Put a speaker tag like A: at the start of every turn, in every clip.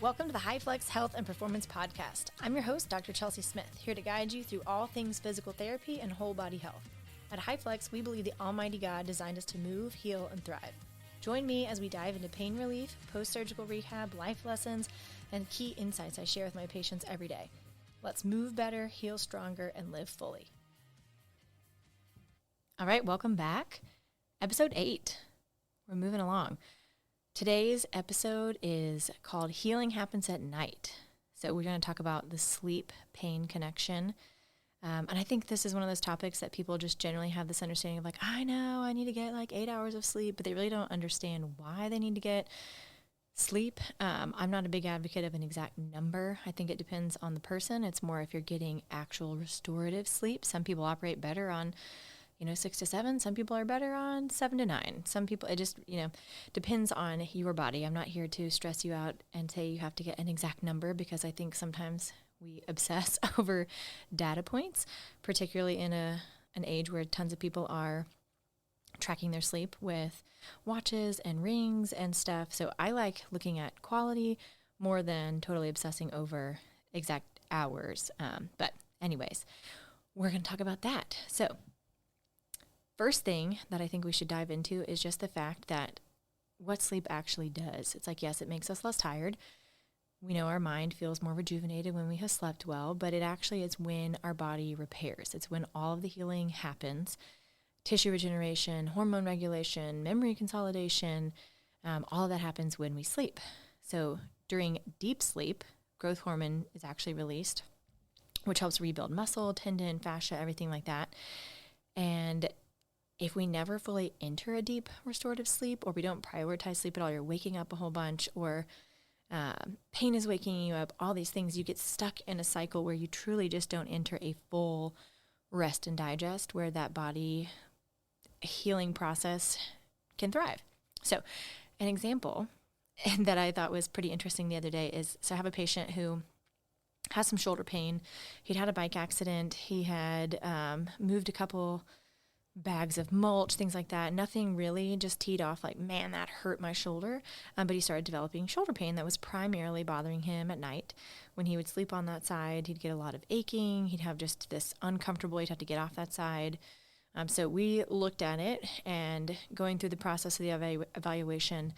A: Welcome to the High Flex Health and Performance Podcast. I'm your host, Dr. Chelsea Smith, here to guide you through all things physical therapy and whole body health. At High Flex, we believe the Almighty God designed us to move, heal, and thrive. Join me as we dive into pain relief, post-surgical rehab, life lessons, and key insights I share with my patients every day. Let's move better, heal stronger, and live fully. All right, welcome back. Episode 8. We're moving along. Today's episode is called Healing Happens at Night. So we're going to talk about the sleep-pain connection. And I think this is one of those topics that people just generally have this understanding of like, I know I need to get like 8 hours of sleep, but they really don't understand why they need to get sleep. I'm not a big advocate of an exact number. I think it depends on the person. It's more if you're getting actual restorative sleep. Some people operate better on 6 to 7. Some people are better on 7 to 9. Some people, it just, depends on your body. I'm not here to stress you out and say you have to get an exact number because I think sometimes we obsess over data points, particularly in an age where tons of people are tracking their sleep with watches and rings and stuff. So I like looking at quality more than totally obsessing over exact hours. But anyways, we're going to talk about that. So first thing that I think we should dive into is just the fact that what sleep actually does. It's like, yes, it makes us less tired. We know our mind feels more rejuvenated when we have slept well, but it actually is when our body repairs. It's when all of the healing happens. Tissue regeneration, hormone regulation, memory consolidation, all of that happens when we sleep. So during deep sleep, growth hormone is actually released, which helps rebuild muscle, tendon, fascia, everything like that. And if we never fully enter a deep restorative sleep, or we don't prioritize sleep at all, you're waking up a whole bunch, or pain is waking you up, all these things, you get stuck in a cycle where you truly just don't enter a full rest and digest where that body healing process can thrive. So an example that I thought was pretty interesting the other day is, so I have a patient who has some shoulder pain. He'd had a bike accident. He had moved a couple bags of mulch, things like that. Nothing really, just teed off like, man, that hurt my shoulder. But he started developing shoulder pain that was primarily bothering him at night. When he would sleep on that side, he'd get a lot of aching. He'd have just this uncomfortable, he'd have to get off that side. So we looked at it, and going through the process of the evaluation,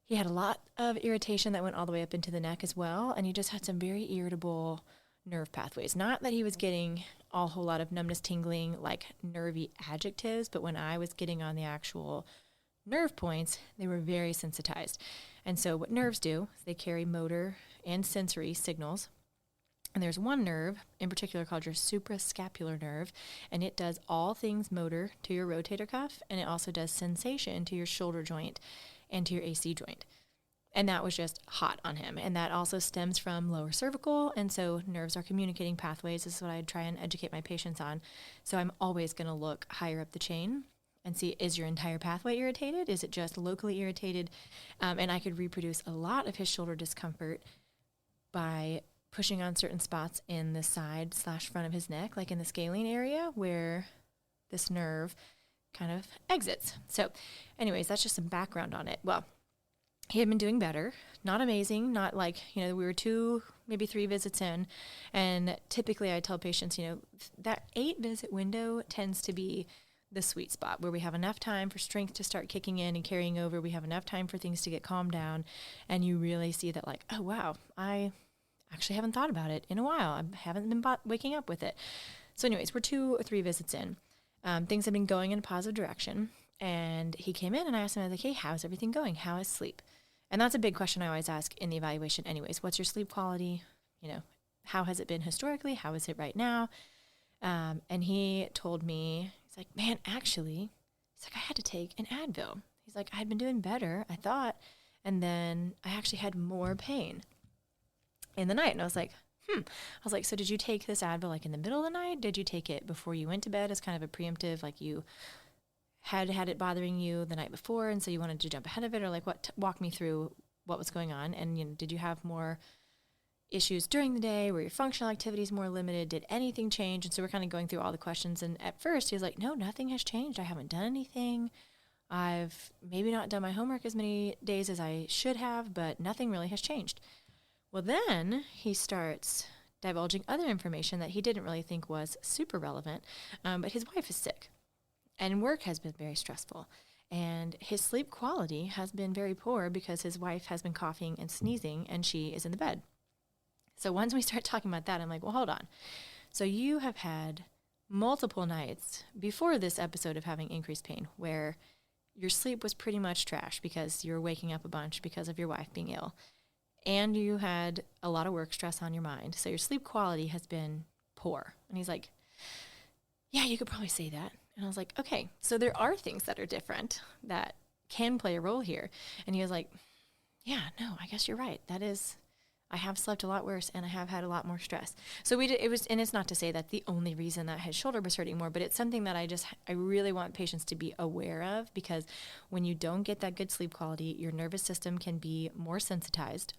A: he had a lot of irritation that went all the way up into the neck as well. And he just had some very irritable nerve pathways. Not that he was getting a whole lot of numbness, tingling, like nervy adjectives, but when I was getting on the actual nerve points, they were very sensitized. And so what nerves do is they carry motor and sensory signals. And there's one nerve in particular called your suprascapular nerve, and it does all things motor to your rotator cuff, and it also does sensation to your shoulder joint and to your AC joint. And that was just hot on him. And that also stems from lower cervical. And so nerves are communicating pathways. This is what I try and educate my patients on. So I'm always going to look higher up the chain and see, is your entire pathway irritated? Is it just locally irritated? And I could reproduce a lot of his shoulder discomfort by pushing on certain spots in the side/front of his neck, like in the scalene area where this nerve kind of exits. So anyways, that's just some background on it. Well, he had been doing better, not amazing, not like, we were 2, maybe 3 visits in. And typically I tell patients, that 8 visit window tends to be the sweet spot where we have enough time for strength to start kicking in and carrying over. We have enough time for things to get calmed down. And you really see that like, oh, wow, I actually haven't thought about it in a while. I haven't been waking up with it. So anyways, we're 2 or 3 visits in. Things have been going in a positive direction. And he came in and I asked him, I was like, hey, how's everything going? How is sleep? And that's a big question I always ask in the evaluation anyways. What's your sleep quality? How has it been historically? How is it right now? And he told me, he's like, man, actually, I had to take an Advil. He's like, I had been doing better, I thought. And then I actually had more pain in the night. And I was like, I was like, so did you take this Advil like in the middle of the night? Did you take it before you went to bed as kind of a preemptive, like you had it bothering you the night before, and so you wanted to jump ahead of it, or like what? Walk me through what was going on. And did you have more issues during the day? Were your functional activities more limited? Did anything change? And so we're kind of going through all the questions. And at first he was like, no, nothing has changed. I haven't done anything. I've maybe not done my homework as many days as I should have, but nothing really has changed. Well, then he starts divulging other information that he didn't really think was super relevant, but his wife is sick, and work has been very stressful. And his sleep quality has been very poor because his wife has been coughing and sneezing, and she is in the bed. So once we start talking about that, I'm like, well, hold on. So you have had multiple nights before this episode of having increased pain where your sleep was pretty much trash because you're waking up a bunch because of your wife being ill. And you had a lot of work stress on your mind. So your sleep quality has been poor. And he's like, yeah, you could probably say that. And I was like, okay, so there are things that are different that can play a role here. And he was like, yeah, no, I guess you're right. I have slept a lot worse and I have had a lot more stress. So and it's not to say that the only reason that his shoulder was hurting more, but it's something that I really want patients to be aware of, because when you don't get that good sleep quality, your nervous system can be more sensitized.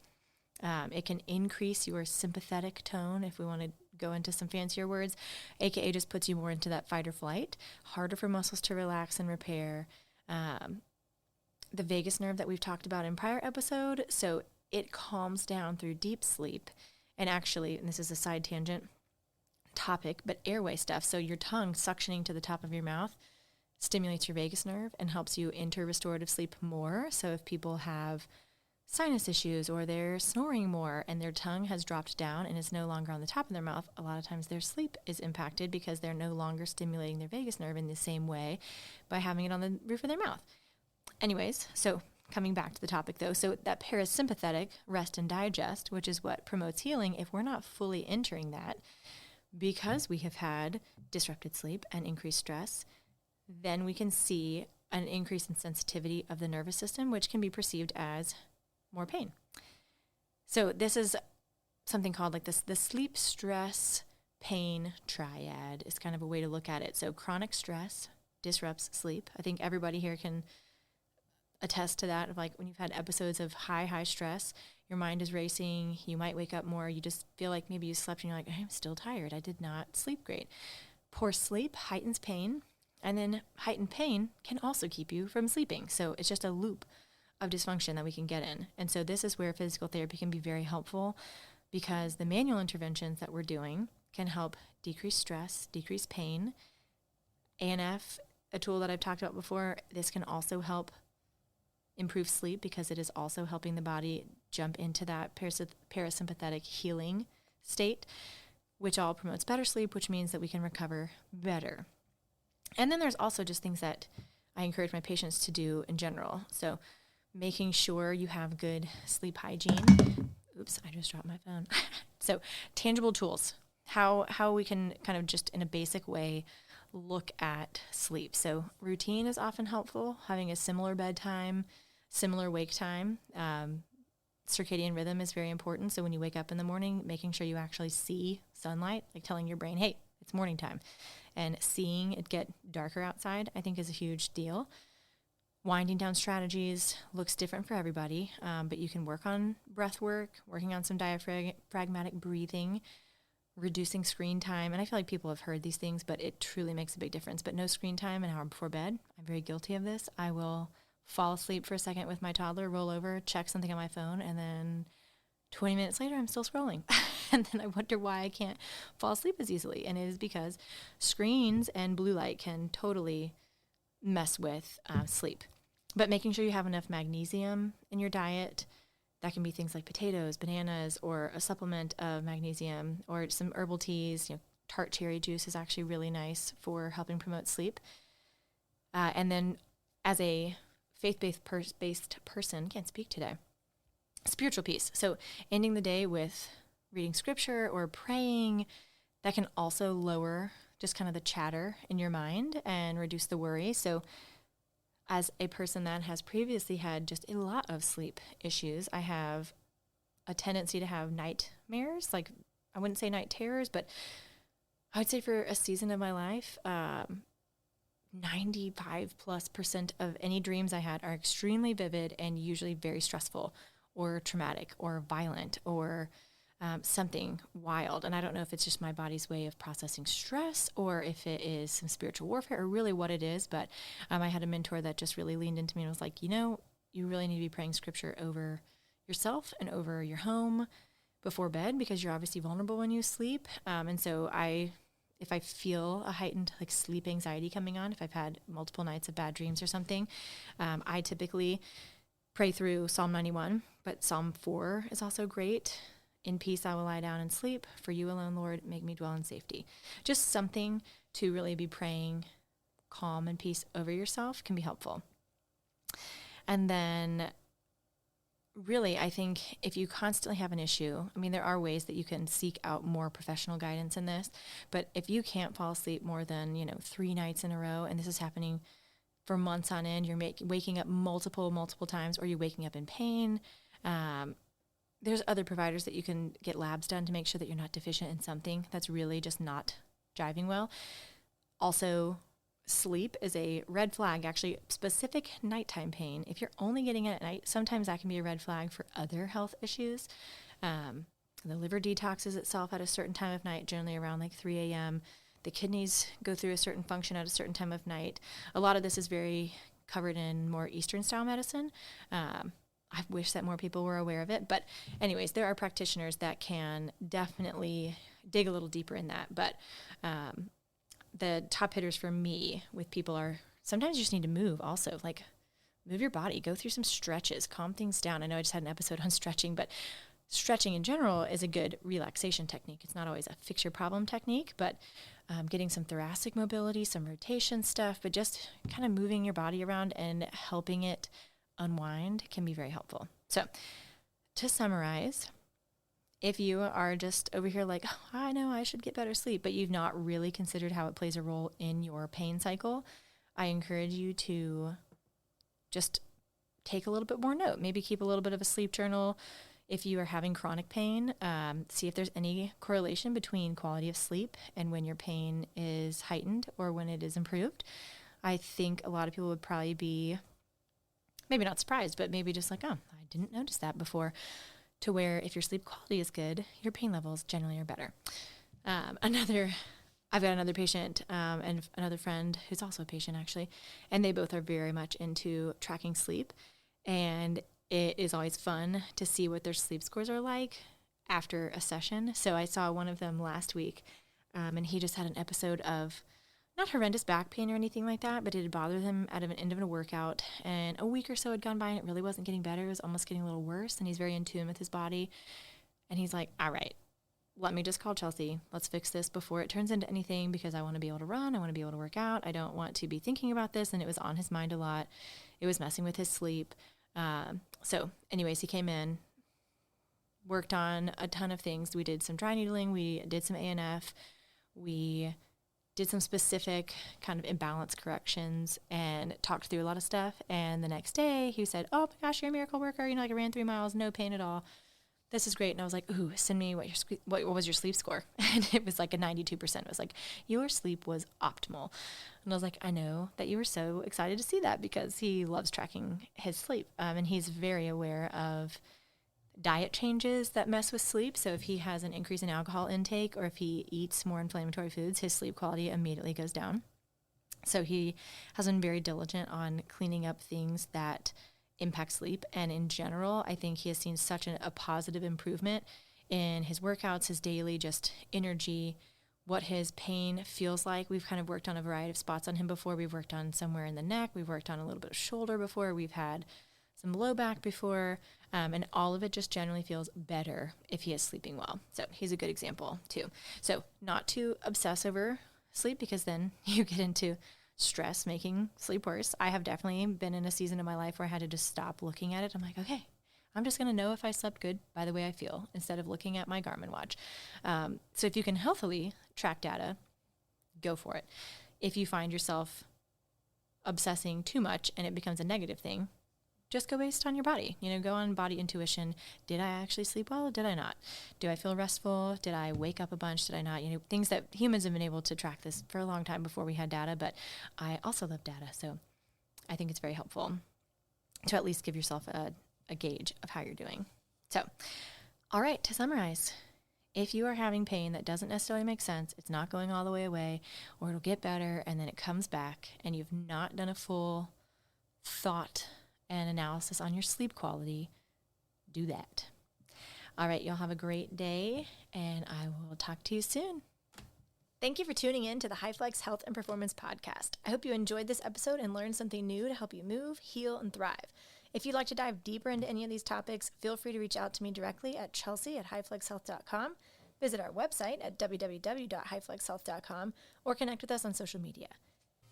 A: It can increase your sympathetic tone, if we want to go into some fancier words, aka just puts you more into that fight or flight, harder for muscles to relax and repair. The vagus nerve that we've talked about in prior episode, so it calms down through deep sleep. And actually, and this is a side tangent topic, but airway stuff, so your tongue suctioning to the top of your mouth stimulates your vagus nerve and helps you enter restorative sleep more. So if people have sinus issues or they're snoring more and their tongue has dropped down and is no longer on the top of their mouth, a lot of times their sleep is impacted because they're no longer stimulating their vagus nerve in the same way by having it on the roof of their mouth. Anyways, so coming back to the topic though, so that parasympathetic rest and digest, which is what promotes healing, if we're not fully entering that because we have had disrupted sleep and increased stress, then we can see an increase in sensitivity of the nervous system, which can be perceived as more pain. So this is something called like the sleep stress pain triad is kind of a way to look at it. So chronic stress disrupts sleep. I think everybody here can attest to that, of like when you've had episodes of high stress, your mind is racing, you might wake up more, you just feel like maybe you slept and you're like, I'm still tired, I did not sleep great. Poor sleep heightens pain, and then heightened pain can also keep you from sleeping. So it's just a loop of dysfunction that we can get in. And so this is where physical therapy can be very helpful, because the manual interventions that we're doing can help decrease stress, decrease pain. ANF, a tool that I've talked about before, this can also help improve sleep because it is also helping the body jump into that parasympathetic healing state, which all promotes better sleep, which means that we can recover better. And then there's also just things that I encourage my patients to do in general. So making sure you have good sleep hygiene. Oops, I just dropped my phone. So tangible tools, how we can kind of just in a basic way look at sleep. So routine is often helpful, having a similar bedtime, similar wake time. Circadian rhythm is very important. So when you wake up in the morning, making sure you actually see sunlight, like telling your brain, hey, it's morning time. And seeing it get darker outside, I think, is a huge deal. Winding down strategies looks different for everybody, but you can work on breath work, working on some diaphragmatic breathing, reducing screen time. And I feel like people have heard these things, but it truly makes a big difference. But no screen time an hour before bed. I'm very guilty of this. I will fall asleep for a second with my toddler, roll over, check something on my phone, and then 20 minutes later, I'm still scrolling. And then I wonder why I can't fall asleep as easily. And it is because screens and blue light can totally mess with sleep. But making sure you have enough magnesium in your diet, that can be things like potatoes, bananas, or a supplement of magnesium, or some herbal teas. Tart cherry juice is actually really nice for helping promote sleep. And then as a faith-based person, can't speak today, spiritual piece. So ending the day with reading scripture or praying, that can also lower just kind of the chatter in your mind and reduce the worry. So as a person that has previously had just a lot of sleep issues, I have a tendency to have nightmares. Like, I wouldn't say night terrors, but I would say for a season of my life, 95+% of any dreams I had are extremely vivid and usually very stressful or traumatic or violent or something wild. And I don't know if it's just my body's way of processing stress or if it is some spiritual warfare or really what it is. But I had a mentor that just really leaned into me and was like, you really need to be praying scripture over yourself and over your home. before bed because you're obviously vulnerable when you sleep. And so if I feel a heightened like sleep anxiety coming on, if I've had multiple nights of bad dreams or something, I typically pray through Psalm 91, but Psalm 4 is also great. In peace I will lie down and sleep. For you alone, Lord, make me dwell in safety. Just something to really be praying calm and peace over yourself can be helpful. And then really, I think if you constantly have an issue, I mean, there are ways that you can seek out more professional guidance in this, but if you can't fall asleep more than, 3 nights in a row, and this is happening for months on end, you're waking up multiple times, or you're waking up in pain, there's other providers that you can get labs done to make sure that you're not deficient in something that's really just not jiving well. Also, sleep is a red flag, actually, specific nighttime pain. If you're only getting it at night, sometimes that can be a red flag for other health issues. The liver detoxes itself at a certain time of night, generally around like 3 a.m. The kidneys go through a certain function at a certain time of night. A lot of this is very covered in more Eastern style medicine. I wish that more people were aware of it. But anyways, there are practitioners that can definitely dig a little deeper in that. But the top hitters for me with people are sometimes you just need to move also, like move your body, go through some stretches, calm things down. I know I just had an episode on stretching, but stretching in general is a good relaxation technique. It's not always a fix your problem technique, but getting some thoracic mobility, some rotation stuff, but just kind of moving your body around and helping it unwind can be very helpful. So to summarize, if you are just over here like, oh, I know I should get better sleep, but you've not really considered how it plays a role in your pain cycle, I encourage you to just take a little bit more note. Maybe keep a little bit of a sleep journal. If you are having chronic pain, see if there's any correlation between quality of sleep and when your pain is heightened or when it is improved. I think a lot of people would probably be maybe not surprised, but maybe just like, oh, I didn't notice that before. To where if your sleep quality is good, your pain levels generally are better. I've got another patient and another friend who's also a patient actually, and they both are very much into tracking sleep. And it is always fun to see what their sleep scores are like after a session. So I saw one of them last week, and he just had an episode of not horrendous back pain or anything like that, but it had bothered him at an end of a workout, and a week or so had gone by and it really wasn't getting better. It was almost getting a little worse, and he's very in tune with his body. And he's like, all right, let me just call Chelsea. Let's fix this before it turns into anything, because I want to be able to run. I want to be able to work out. I don't want to be thinking about this. And it was on his mind a lot. It was messing with his sleep. So anyways, he came in, worked on a ton of things. We did some dry needling. We did some ANF. We did some specific kind of imbalance corrections and talked through a lot of stuff. And the next day he said, oh my gosh, you're a miracle worker. I ran 3 miles, no pain at all. This is great. And I was like, ooh, send me what was your sleep score? And it was like a 92%. It was like, your sleep was optimal. And I was like, I know that you were so excited to see that, because he loves tracking his sleep. And he's very aware of diet changes that mess with sleep. So if he has an increase in alcohol intake, or if he eats more inflammatory foods, his sleep quality immediately goes down. So he has been very diligent on cleaning up things that impact sleep. And in general, I think he has seen such a positive improvement in his workouts, his daily just energy, what his pain feels like. We've kind of worked on a variety of spots on him before. We've worked on somewhere in the neck. We've worked on a little bit of shoulder before. We've had some low back before, and all of it just generally feels better if he is sleeping well. So he's a good example too. So not to obsess over sleep, because then you get into stress making sleep worse. I have definitely been in a season of my life where I had to just stop looking at it. I'm like, okay, I'm just going to know if I slept good by the way I feel, instead of looking at my Garmin watch. So if you can healthily track data, go for it. If you find yourself obsessing too much and it becomes a negative thing, just go based on your body. Go on body intuition. Did I actually sleep well? Did I not? Do I feel restful? Did I wake up a bunch? Did I not? Things that humans have been able to track this for a long time before we had data, but I also love data. So I think it's very helpful to at least give yourself a gauge of how you're doing. So, all right, to summarize, if you are having pain that doesn't necessarily make sense, it's not going all the way away, or it'll get better and then it comes back, and you've not done a full thought and analysis on your sleep quality, do that. All right, y'all have a great day, and I will talk to you soon. Thank you for tuning in to the HighFlex Health and Performance Podcast. I hope you enjoyed this episode and learned something new to help you move, heal, and thrive. If you'd like to dive deeper into any of these topics, feel free to reach out to me directly at chelsea@highflexhealth.com. Visit our website at www.highflexhealth.com or connect with us on social media.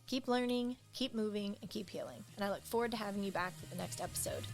A: Keep learning, keep moving, and keep healing. And I look forward to having you back for the next episode.